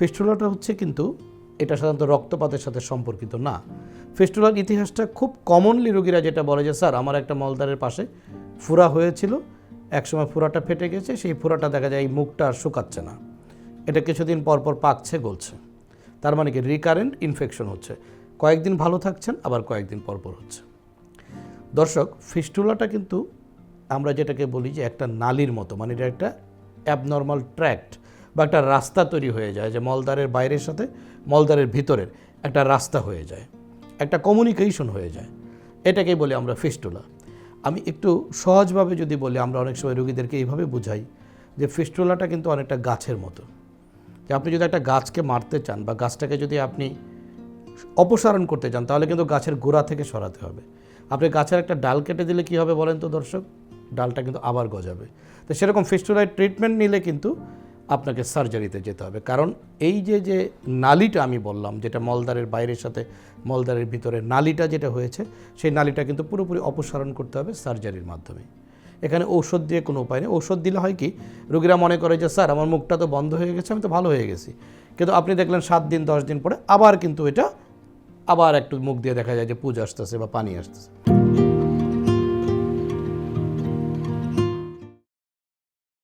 ফিস্টুলাটা হচ্ছে কিন্তু এটা সাধারণত রক্তপাতের সাথে সম্পর্কিত না। ফিস্টুলার ইতিহাসটা খুব কমনলি রোগীরা যেটা বলে যে স্যার আমার একটা মলদ্বারের পাশে ফোড়া হয়েছিল, একসময় ফোড়াটা ফেটে গেছে, সেই ফোড়াটা দেখা যায় এই মুখটা আর শুকাচ্ছে না, এটা কিছুদিন পর পর পাকছে গলছে, তার মানে কি রিকারেন্ট ইনফেকশন হচ্ছে, কয়েকদিন ভালো থাকছেন আবার কয়েকদিন পর পর হচ্ছে। দর্শক, ফিস্টুলাটা কিন্তু আমরা যেটাকে বলি যে একটা নালীর মতো, মানে এটা একটা অ্যাবনর্মাল ট্র্যাক্ট বা একটা রাস্তা তৈরি হয়ে যায়, যে মলদ্বারের বাইরের সাথে মলদ্বারের ভিতরের একটা রাস্তা হয়ে যায়, একটা কমিউনিকেশন হয়ে যায়, এটাকেই বলি আমরা ফিস্টুলা। আমি একটু সহজভাবে যদি বলি, আমরা অনেক সময় রোগীদেরকে এইভাবে বুঝাই যে ফিস্টুলাটা কিন্তু অনেকটা গাছের মতো, যে আপনি যদি একটা গাছকে মারতে চান বা গাছটাকে যদি আপনি অপসারণ করতে চান, তাহলে কিন্তু গাছের গোড়া থেকে সরাতে হবে। আপনি গাছের একটা ডাল কেটে দিলে কী হবে বলেন তো দর্শক? ডালটা কিন্তু আবার গজাবে। তো সেরকম ফিস্টুলার ট্রিটমেন্ট নিলে কিন্তু আপনাকে সার্জারিতে যেতে হবে, কারণ এই যে নালীটা আমি বললাম, যেটা মলদ্বারের বাইরের সাথে মলদ্বারের ভিতরে নালীটা যেটা হয়েছে, সেই নালীটা কিন্তু পুরোপুরি অপসারণ করতে হবে সার্জারির মাধ্যমে। এখানে ঔষধ দিয়ে কোনো উপায় নেই। ঔষধ দিলে হয় কি, রোগীরা মনে করে যে স্যার আমার মুখটা তো বন্ধ হয়ে গেছে, আমি তো ভালো হয়ে গেছি, কিন্তু আপনি দেখলেন 7 দিন 10 দিন পরে আবার কিন্তু এটা আবার একটু মুখ দিয়ে দেখা যায় যে পুজ আসতেছে বা পানি আসতেছে।